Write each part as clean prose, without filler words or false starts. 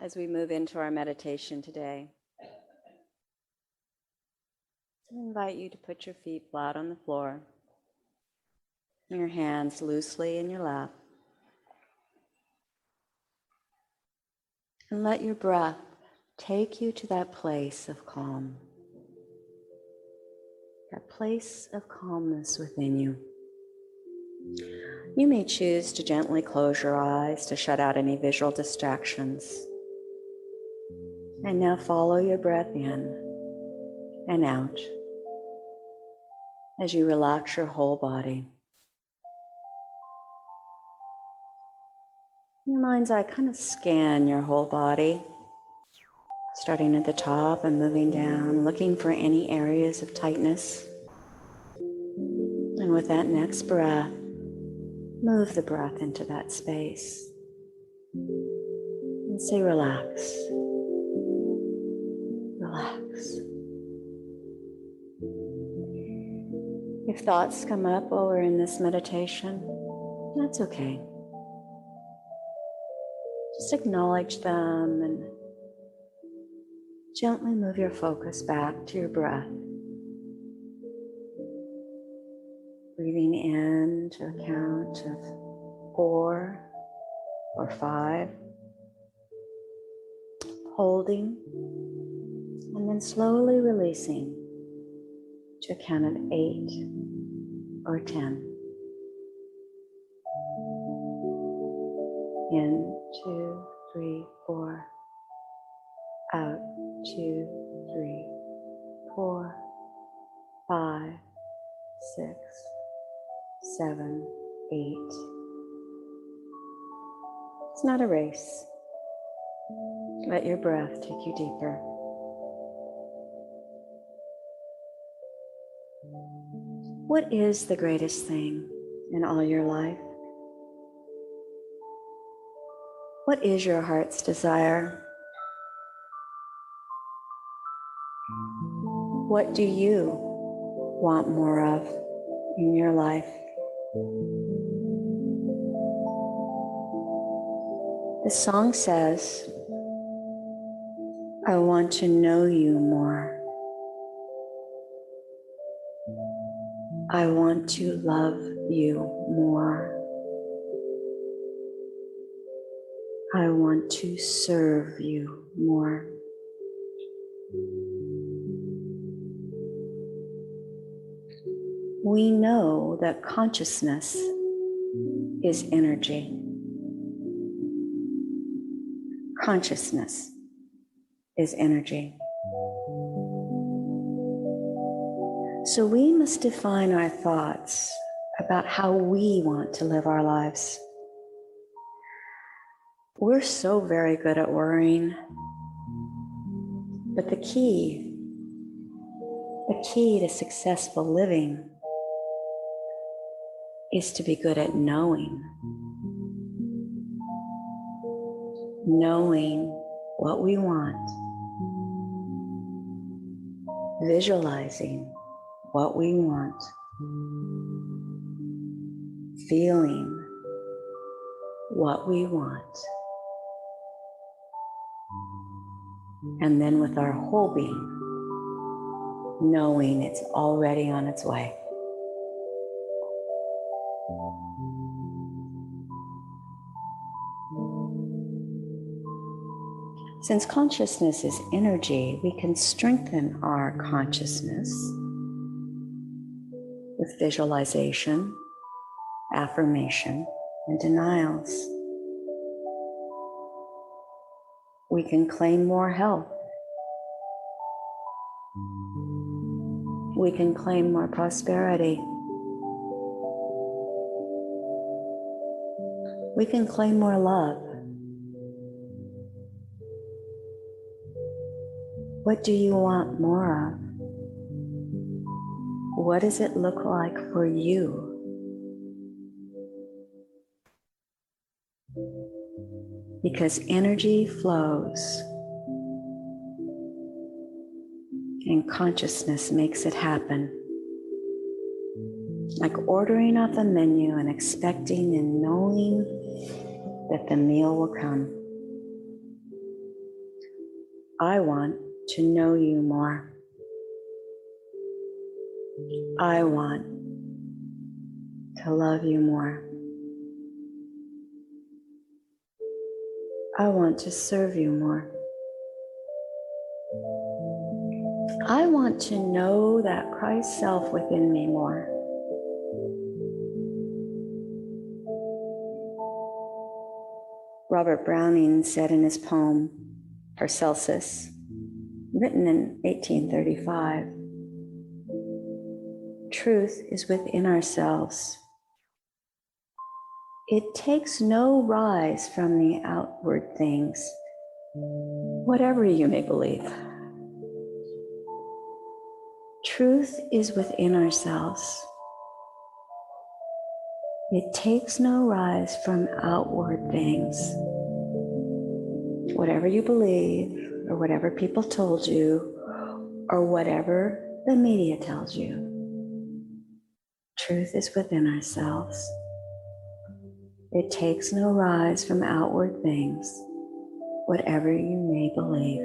as we move into our meditation today. I invite you to put your feet flat on the floor, your hands loosely in your lap, and let your breath take you to that place of calm, that place of calmness within you. You may choose to gently close your eyes to shut out any visual distractions. And now follow your breath in and out as you relax your whole body. In your mind's eye, kind of scan your whole body, starting at the top and moving down, looking for any areas of tightness. And with that next breath, move the breath into that space and say, relax. Relax. If thoughts come up while we're in this meditation, that's okay. Just acknowledge them and gently move your focus back to your breath. Breathing in to a count of 4 or 5. Holding, and then slowly releasing to a count of 8 or 10. In, 2, 3, 4. Out, 2, 3, 4, 5, 6, 7, 8. It's not a race. Let your breath take you deeper. What is the greatest thing in all your life? What is your heart's desire? What do you want more of in your life? The song says, I want to know you more. I want to love you more. I want to serve you more. We know that consciousness is energy. Consciousness is energy. So we must define our thoughts about how we want to live our lives. We're so very good at worrying, but the key to successful living is to be good at knowing what we want, visualizing what we want, feeling what we want, and then with our whole being, knowing it's already on its way. Since consciousness is energy, we can strengthen our consciousness with visualization, affirmation, and denials. We can claim more health. We can claim more prosperity. We can claim more love. What do you want more of? What does it look like for you? Because energy flows and consciousness makes it happen. Like ordering off a menu and expecting and knowing that the meal will come. I want to know you more. I want to love you more. I want to serve you more. I want to know that Christ self within me more. Robert Browning said in his poem, Paracelsus, written in 1835, truth is within ourselves. It takes no rise from the outward things, whatever you may believe. Truth is within ourselves. It takes no rise from outward things. Whatever you believe, or whatever people told you, or whatever the media tells you, truth is within ourselves. It takes no rise from outward things, whatever you may believe.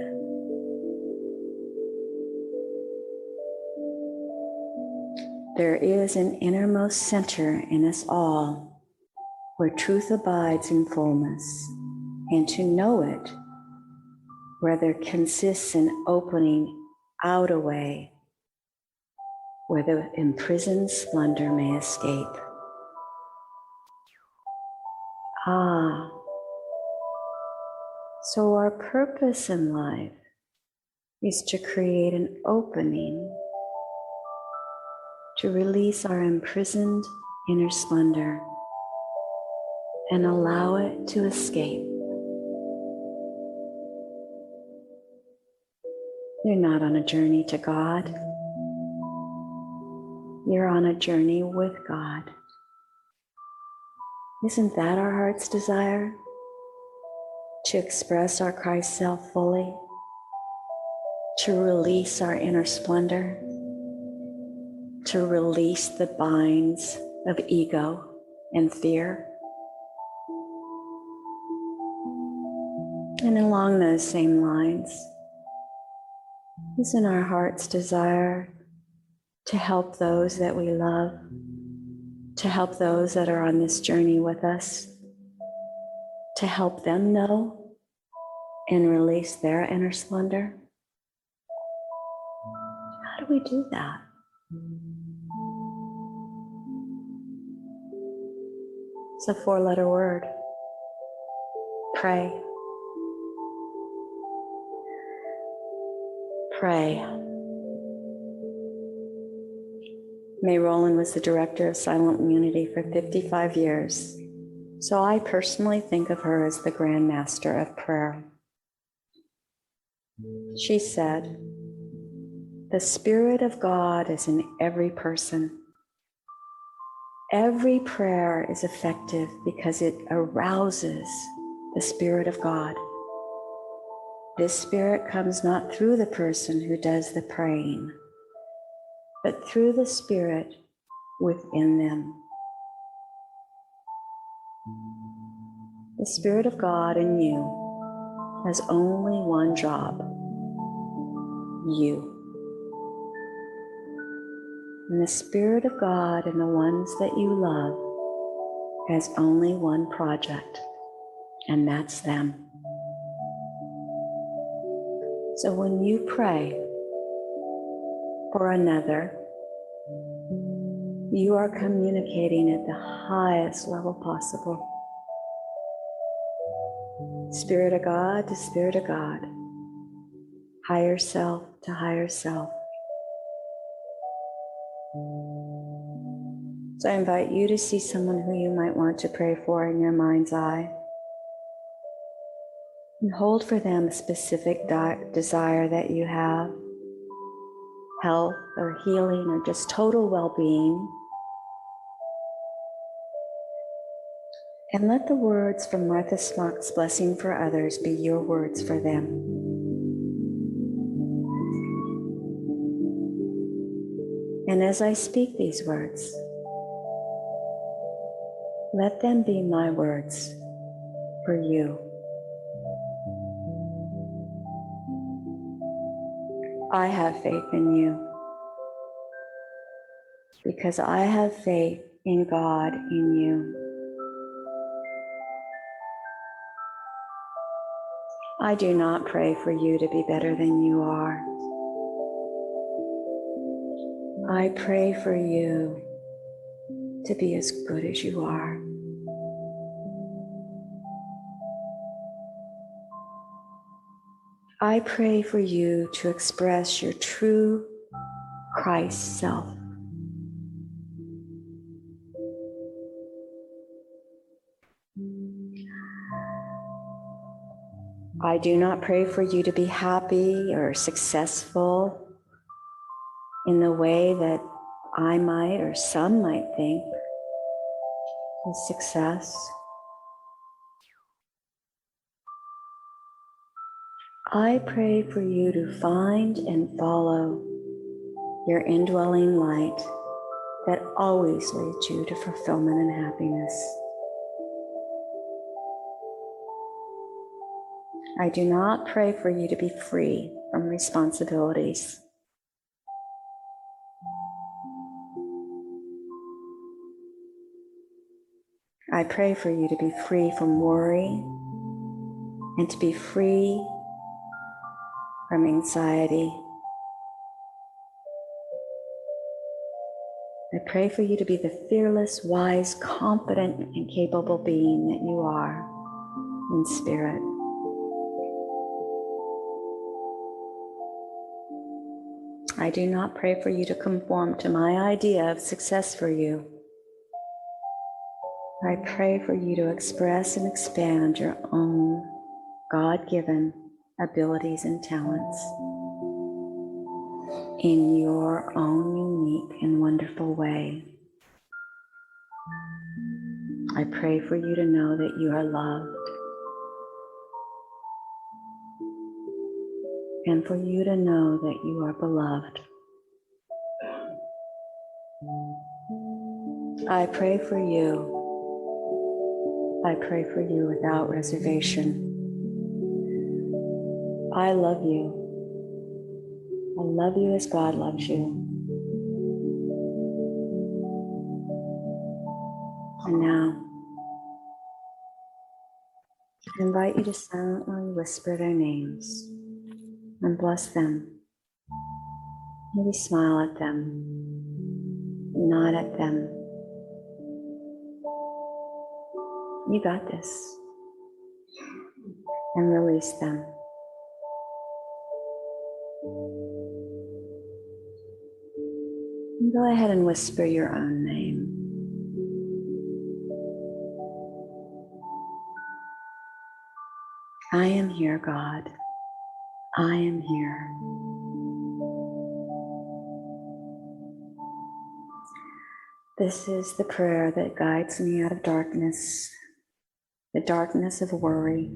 There is an innermost center in us all where truth abides in fullness, and to know it, where there consists in opening out a way where the imprisoned splendor may escape. Ah, so our purpose in life is to create an opening to release our imprisoned inner splendor and allow it to escape. You're not on a journey to God. You're on a journey with God. Isn't that our heart's desire? To express our Christ self fully, to release our inner splendor, to release the binds of ego and fear. And along those same lines, isn't our heart's desire to help those that we love, to help those that are on this journey with us, to help them know and release their inner splendor? How do we do that? It's a 4-letter word. Pray. Pray. May Rowland was the director of Silent Unity for 55 years, so I personally think of her as the Grand Master of Prayer. She said, "The Spirit of God is in every person. Every prayer is effective because it arouses the Spirit of God. This Spirit comes not through the person who does the praying, but through the Spirit within them." The Spirit of God in you has only one job: you. And the Spirit of God in the ones that you love has only one project, and that's them. So when you pray for another, you are communicating at the highest level possible. Spirit of God to Spirit of God, higher self to higher self. So I invite you to see someone who you might want to pray for in your mind's eye, and hold for them a specific desire that you have, health or healing or just total well-being. And let the words from Martha Smock's Blessing for Others be your words for them. And as I speak these words, let them be my words for you. I have faith in you because I have faith in God in you. I do not pray for you to be better than you are. I pray for you to be as good as you are. I pray for you to express your true Christ self. I do not pray for you to be happy or successful in the way that I might or some might think is success. I pray for you to find and follow your indwelling light that always leads you to fulfillment and happiness. I do not pray for you to be free from responsibilities. I pray for you to be free from worry and to be free from anxiety. I pray for you to be the fearless, wise, confident, and capable being that you are in spirit. I do not pray for you to conform to my idea of success for you. I pray for you to express and expand your own God-given abilities and talents in your own unique and wonderful way. I pray for you to know that you are loved and for you to know that you are beloved. I pray for you. I pray for you without reservation. I love you. I love you as God loves you. And now, I invite you to silently whisper their names and bless them. Maybe smile at them, nod at them. You got this. And release them. And go ahead and whisper your own name. I am here, God. I am here. This is the prayer that guides me out of darkness, the darkness of worry,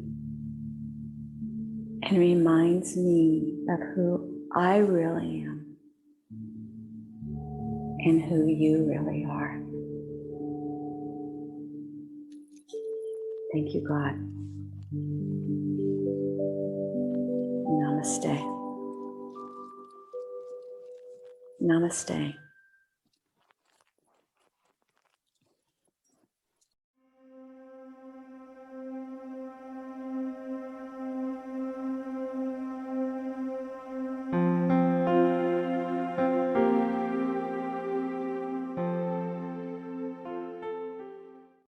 and reminds me of who I really am and who you really are. Thank you, God. Namaste. Namaste.